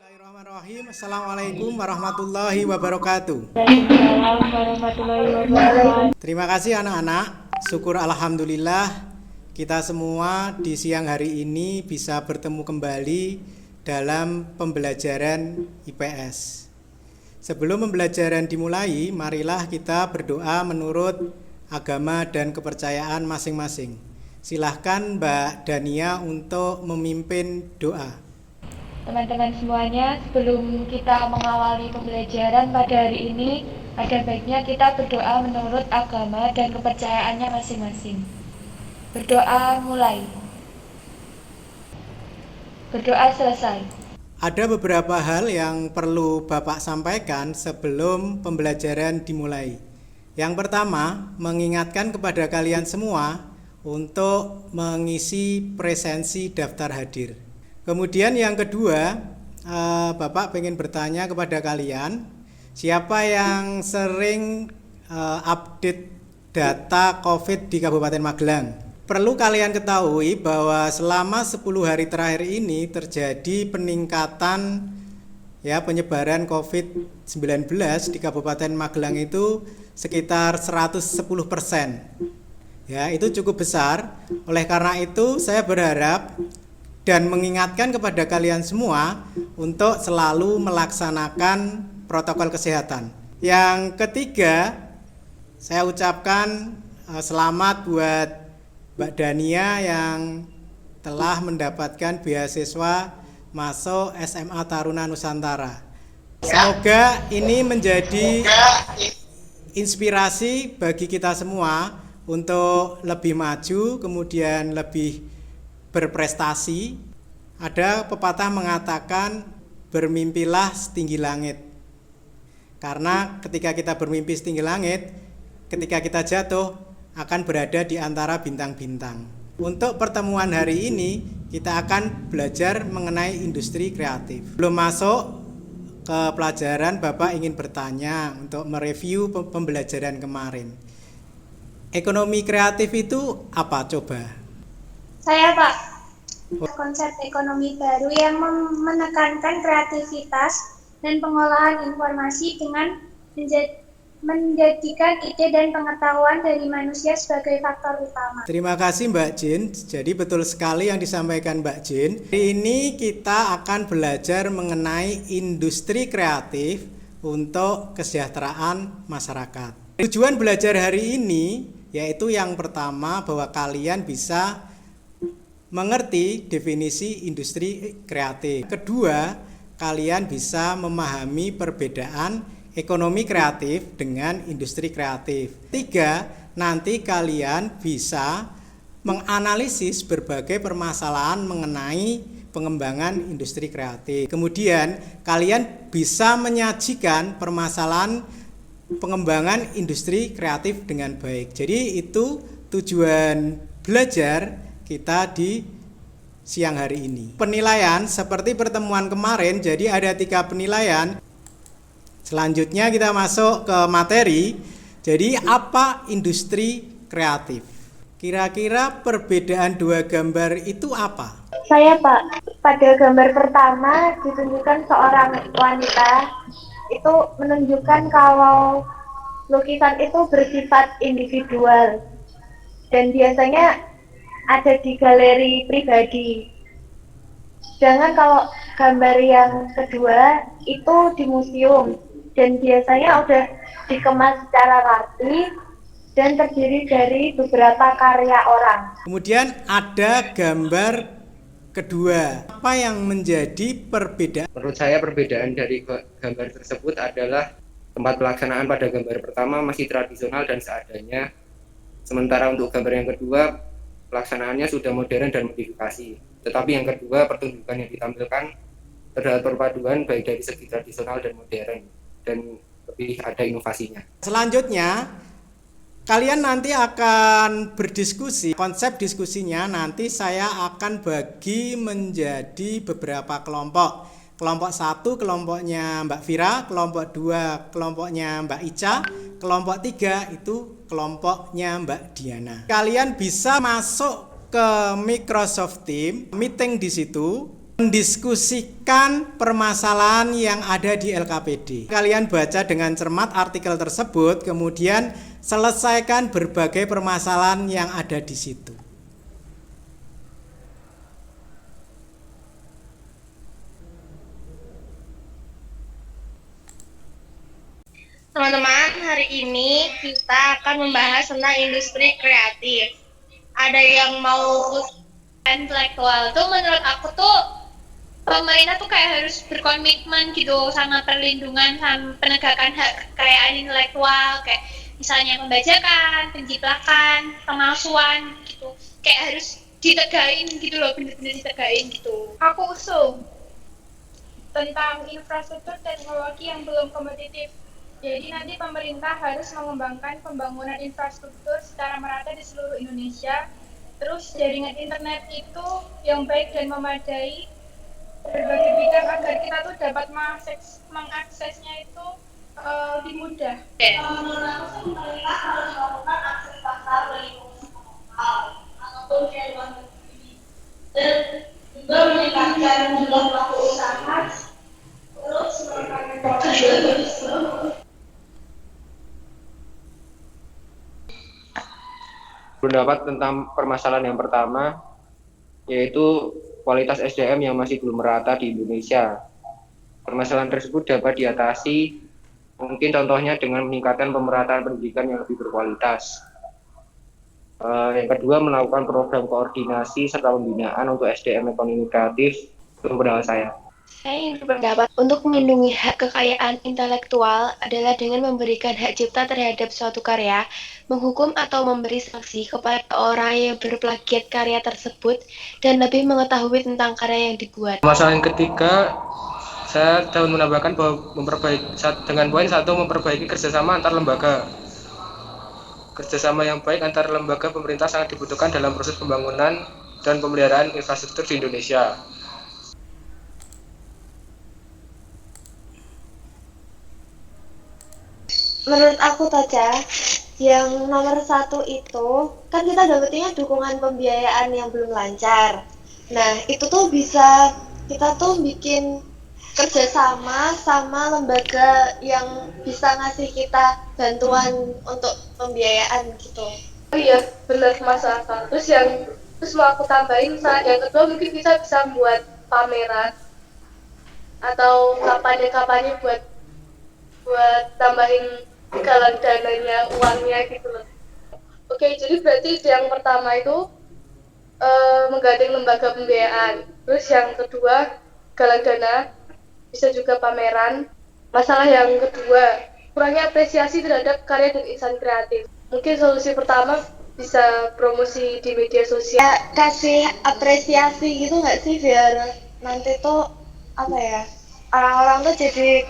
Bismillahirrahmanirrahim. Assalamualaikum warahmatullahi wabarakatuh. Waalaikumsalam warahmatullahi wabarakatuh. Terima kasih anak-anak. Syukur alhamdulillah kita semua di siang hari ini bisa bertemu kembali dalam pembelajaran IPS. Sebelum pembelajaran dimulai, marilah kita berdoa menurut agama dan kepercayaan masing-masing. Silahkan Mbak Dania untuk memimpin doa. Teman-teman semuanya, sebelum kita mengawali pembelajaran pada hari ini, ada baiknya kita berdoa menurut agama dan kepercayaannya masing-masing. Berdoa mulai. Berdoa selesai. Ada beberapa hal yang perlu Bapak sampaikan sebelum pembelajaran dimulai. Yang pertama, mengingatkan kepada kalian semua untuk mengisi presensi daftar hadir. Kemudian yang kedua, Bapak ingin bertanya kepada kalian, siapa yang sering update data COVID di Kabupaten Magelang? Perlu kalian ketahui bahwa selama 10 hari terakhir ini terjadi peningkatan penyebaran COVID-19 di Kabupaten Magelang itu sekitar 110%. Ya, itu cukup besar. Oleh karena itu saya berharap dan mengingatkan kepada kalian semua untuk selalu melaksanakan protokol kesehatan. Yang ketiga, saya ucapkan selamat buat Mbak Dania yang telah mendapatkan beasiswa masuk SMA Taruna Nusantara. Semoga ini menjadi inspirasi bagi kita semua untuk lebih maju, kemudian lebih berprestasi. Ada pepatah mengatakan bermimpilah setinggi langit. Karena ketika kita bermimpi setinggi langit, ketika kita jatuh akan berada di antara bintang-bintang. Untuk pertemuan hari ini kita akan belajar mengenai industri kreatif. Belum masuk ke pelajaran, Bapak ingin bertanya untuk mereview pembelajaran kemarin. Ekonomi kreatif itu apa coba? Saya Pak, konsep ekonomi baru yang menekankan kreativitas dan pengolahan informasi dengan menjadikan ide dan pengetahuan dari manusia sebagai faktor utama. Terima kasih Mbak Jin. Jadi betul sekali yang disampaikan Mbak Jin. Hari ini kita akan belajar mengenai industri kreatif untuk kesejahteraan masyarakat. Tujuan belajar hari ini yaitu yang pertama bahwa kalian bisa mengerti definisi industri kreatif. Kedua, kalian bisa memahami perbedaan ekonomi kreatif dengan industri kreatif. Tiga, nanti kalian bisa menganalisis berbagai permasalahan mengenai pengembangan industri kreatif. Kemudian, kalian bisa menyajikan permasalahan pengembangan industri kreatif dengan baik. Jadi itu tujuan belajar kita di siang hari ini. Penilaian seperti pertemuan kemarin, jadi ada 3 penilaian. Selanjutnya kita masuk ke materi. Jadi apa industri kreatif? Kira-kira perbedaan dua gambar itu apa? Saya Pak, pada gambar pertama ditunjukkan seorang wanita, itu menunjukkan kalau lukisan itu bersifat individual dan biasanya ada di galeri pribadi. Sedangkan kalau gambar yang kedua itu di museum dan biasanya udah dikemas secara rapi dan terdiri dari beberapa karya orang. Kemudian ada gambar kedua. Apa yang menjadi perbedaan? Menurut saya perbedaan dari gambar tersebut adalah tempat pelaksanaan pada gambar pertama masih tradisional dan seadanya. Sementara untuk gambar yang kedua pelaksanaannya sudah modern dan modifikasi. Tetapi yang kedua, pertunjukan yang ditampilkan terdapat perpaduan baik dari segi tradisional dan modern dan lebih ada inovasinya. Selanjutnya, kalian nanti akan berdiskusi. Konsep diskusinya nanti saya akan bagi menjadi beberapa kelompok. Kelompok 1 kelompoknya Mbak Vira, kelompok 2 kelompoknya Mbak Ica, kelompok 3 itu kelompoknya Mbak Diana. Kalian bisa masuk ke Microsoft Teams, meeting di situ. mendiskusikan permasalahan yang ada di LKPD. Kalian baca dengan cermat artikel tersebut, kemudian selesaikan berbagai permasalahan yang ada di situ. Teman-teman, hari ini kita akan membahas tentang industri kreatif. Ada yang mau intelektual tuh, menurut aku tuh pemerintah tuh kayak harus berkomitmen gitu sama perlindungan sama penegakan hak kekayaan intelektual, kayak misalnya pembajakan, penjiplakan, pemalsuan gitu, kayak harus ditegain gitu loh, bener-bener ditegain gitu. Aku usul tentang infrastruktur teknologi yang belum kompetitif. Jadi nanti pemerintah harus mengembangkan pembangunan infrastruktur secara merata di seluruh Indonesia. Terus jaringan internet itu yang baik dan memadai berbagai bidang agar kita tuh dapat mengaksesnya itu lebih mudah. Juga meningkatkan jumlah pelaku usaha, terus Pendapat tentang permasalahan yang pertama, yaitu kualitas SDM yang masih belum merata di Indonesia. Permasalahan tersebut dapat diatasi, mungkin contohnya dengan meningkatkan pemerataan pendidikan yang lebih berkualitas. Yang kedua, melakukan program koordinasi serta pembinaan untuk SDM ekonomi kreatif. Itu pendapat saya. Saya ingin berpendapat untuk melindungi hak kekayaan intelektual adalah dengan memberikan hak cipta terhadap suatu karya, menghukum atau memberi sanksi kepada orang yang berplagiat karya tersebut, dan lebih mengetahui tentang karya yang dibuat. Masalah yang ketiga, saya dapat menambahkan bahwa dengan poin satu, memperbaiki kerjasama antar lembaga. Kerjasama yang baik antar lembaga pemerintah sangat dibutuhkan dalam proses pembangunan dan pemeliharaan infrastruktur di Indonesia. Menurut aku Taca, yang nomor satu itu kan kita dapetnya dukungan pembiayaan yang belum lancar. Nah itu tuh bisa kita tuh bikin kerjasama sama lembaga yang bisa ngasih kita bantuan untuk pembiayaan gitu. Oh iya, benar Mas Arfa. Terus mau aku tambahin, saat yang kedua mungkin kita bisa buat pameran atau kampanye-kampanye buat tambahin galang dananya, uangnya gitu loh. Oke, jadi berarti yang pertama itu menggandeng lembaga pembiayaan. Terus yang kedua galang dana, bisa juga pameran. Masalah yang kedua, kurangnya apresiasi terhadap karya dan insan kreatif. Mungkin solusi pertama bisa promosi di media sosial. Ya, kasih apresiasi gitu nggak sih biar nanti tuh apa ya, orang-orang tuh jadi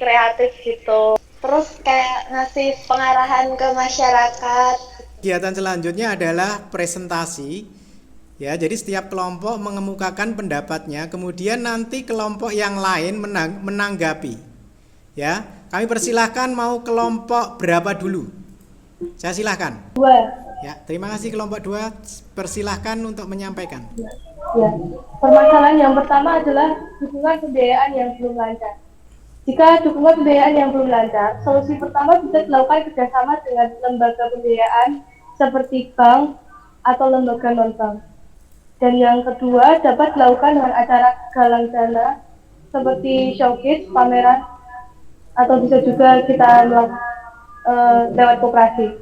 kreatif gitu. Terus kayak ngasih pengarahan ke masyarakat. Kegiatan selanjutnya adalah presentasi. Ya, jadi setiap kelompok mengemukakan pendapatnya, kemudian nanti kelompok yang lain menanggapi. Ya, kami persilahkan mau kelompok berapa dulu? Saya silahkan. 2. Ya, terima kasih kelompok 2. Persilahkan untuk menyampaikan. Ya. Permasalahan yang pertama adalah dukungan pembiayaan yang belum lancar. Jika dukungan pembiayaan yang belum lancar, solusi pertama bisa dilakukan kerjasama dengan lembaga pembiayaan seperti bank atau lembaga non-bank. Dan yang kedua dapat dilakukan dengan acara galang dana seperti showcase, pameran, atau bisa juga kita lewat koperasi.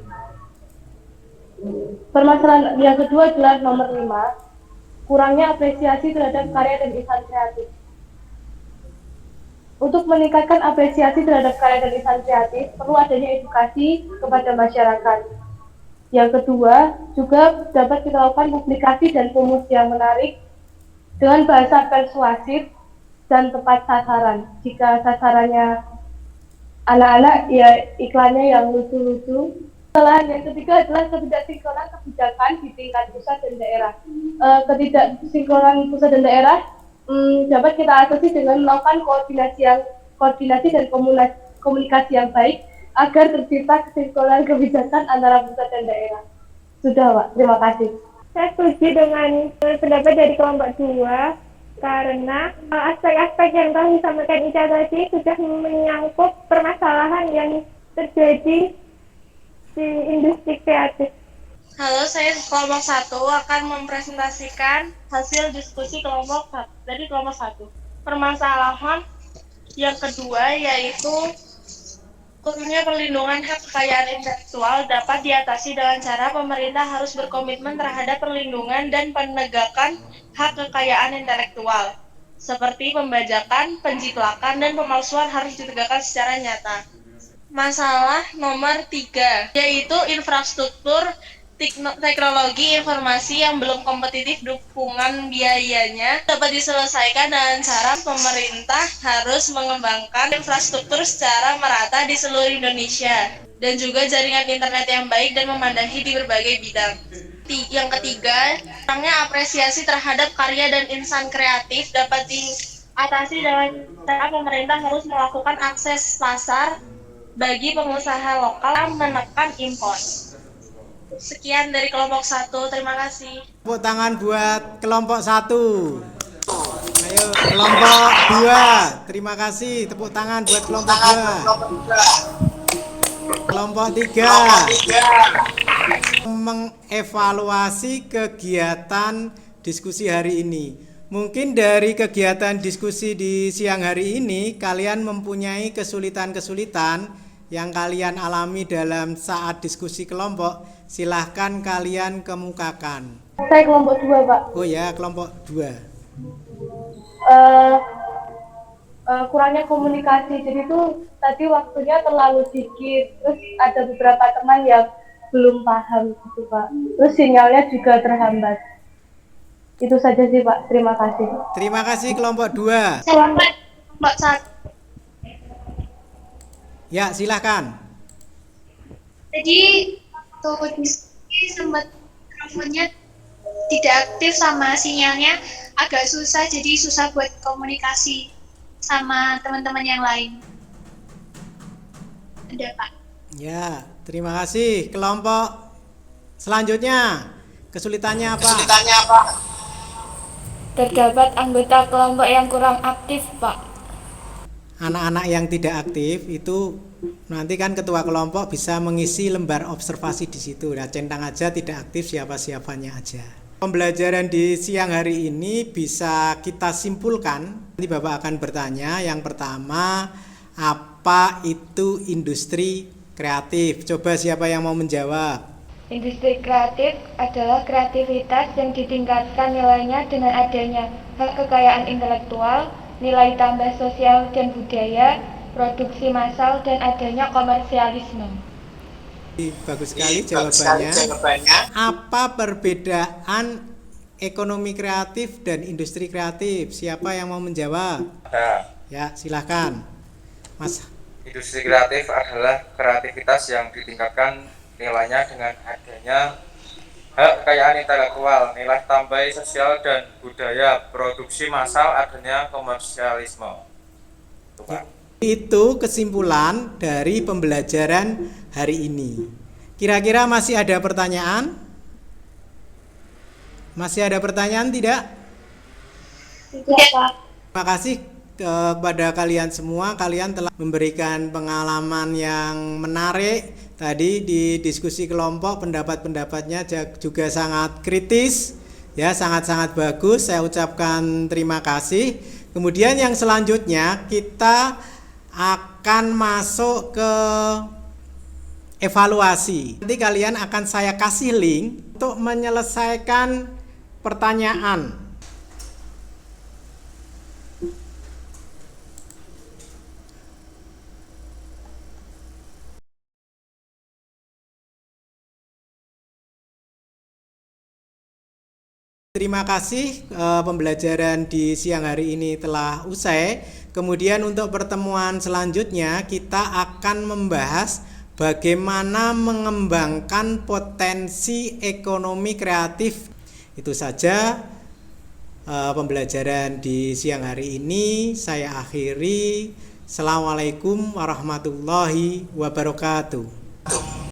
Permasalahan yang kedua adalah nomor 5, kurangnya apresiasi terhadap karya dan insan kreatif. Untuk meningkatkan apresiasi terhadap karya dan insan kreatif, perlu adanya edukasi kepada masyarakat. Yang kedua, juga dapat kita lakukan publikasi dan promosi yang menarik dengan bahasa persuasif dan tepat sasaran. Jika sasarannya anak-anak, ya iklannya yang lucu-lucu. Yang ketiga adalah ketidaksinkronan kebijakan di tingkat pusat dan daerah. Ketidaksinkronan pusat dan daerah dapat kita atasi dengan melakukan koordinasi dan komunikasi yang baik agar tercipta kesinkronan kebijakan antara pusat dan daerah. Sudah, Pak. Terima kasih. Saya setuju dengan pendapat dari kelompok 2 karena aspek-aspek yang telah disampaikan Ica tadi sudah menyangkut permasalahan yang terjadi di industri kreatif. Halo, saya kelompok 1 akan mempresentasikan hasil diskusi kelompok 1. Permasalahan yang kedua yaitu kurangnya perlindungan hak kekayaan intelektual dapat diatasi dengan cara pemerintah harus berkomitmen terhadap perlindungan dan penegakan hak kekayaan intelektual, seperti pembajakan, penjiplakan, dan pemalsuan harus ditegakkan secara nyata. Masalah nomor 3, yaitu infrastruktur teknologi informasi yang belum kompetitif, dukungan biayanya dapat diselesaikan dengan cara pemerintah harus mengembangkan infrastruktur secara merata di seluruh Indonesia dan juga jaringan internet yang baik dan memadai di berbagai bidang. Yang ketiga, kurangnya apresiasi terhadap karya dan insan kreatif dapat diatasi dengan cara pemerintah harus melakukan akses pasar bagi pengusaha lokal menekan impor. Sekian dari kelompok 1, terima kasih. Tepuk tangan buat kelompok 1. Ayo kelompok 2. Terima kasih. Tepuk tangan buat kelompok 2. Kelompok 3. Mengevaluasi kegiatan diskusi hari ini. Mungkin dari kegiatan diskusi di siang hari ini kalian mempunyai kesulitan-kesulitan yang kalian alami dalam saat diskusi kelompok. Silahkan kalian kemukakan. Saya kelompok 2, Pak. Oh ya, kelompok 2. Kurangnya komunikasi, jadi tuh tadi waktunya terlalu sedikit, terus ada beberapa teman yang belum paham gitu, Pak. Terus sinyalnya juga terhambat. Itu saja sih, Pak. Terima kasih. Terima kasih kelompok 2. Kelompok 1. Ya, silahkan. Jadi waktu diskusi sempat mikrofonnya tidak aktif sama sinyalnya agak susah, jadi susah buat komunikasi sama teman-teman yang lain. Ada, Pak. Ya, terima kasih. Kelompok selanjutnya, kesulitannya apa? Terdapat anggota kelompok yang kurang aktif, Pak. Anak-anak yang tidak aktif itu nanti kan ketua kelompok bisa mengisi lembar observasi di situ. Nah, centang aja tidak aktif siapa-siapanya aja. Pembelajaran di siang hari ini bisa kita simpulkan. Nanti Bapak akan bertanya. Yang pertama, apa itu industri kreatif? Coba siapa yang mau menjawab? Industri kreatif adalah kreativitas yang ditingkatkan nilainya dengan adanya hak kekayaan intelektual, nilai tambah sosial dan budaya, produksi massal, dan adanya komersialisme. Bagus sekali jawabannya. Apa perbedaan ekonomi kreatif dan industri kreatif? Siapa yang mau menjawab? Ya, silahkan, Mas. Industri kreatif adalah kreativitas yang ditingkatkan nilainya dengan adanya hak kekayaan intelektual, nilai tambah sosial dan budaya, produksi massal, adanya komersialisme. Itu kesimpulan dari pembelajaran hari ini. Kira-kira masih ada pertanyaan? Masih ada pertanyaan tidak? Tidak, Pak. Terima kasih kepada kalian semua. Kalian telah memberikan pengalaman yang menarik tadi di diskusi kelompok. Pendapat-pendapatnya juga sangat kritis, ya, sangat-sangat bagus. Saya ucapkan terima kasih. Kemudian yang selanjutnya kita akan masuk ke evaluasi. Nanti kalian akan saya kasih link untuk menyelesaikan pertanyaan. Terima kasih, pembelajaran di siang hari ini telah usai. Kemudian untuk pertemuan selanjutnya kita akan membahas bagaimana mengembangkan potensi ekonomi kreatif. Itu saja pembelajaran di siang hari ini. Saya akhiri. Assalamualaikum warahmatullahi wabarakatuh.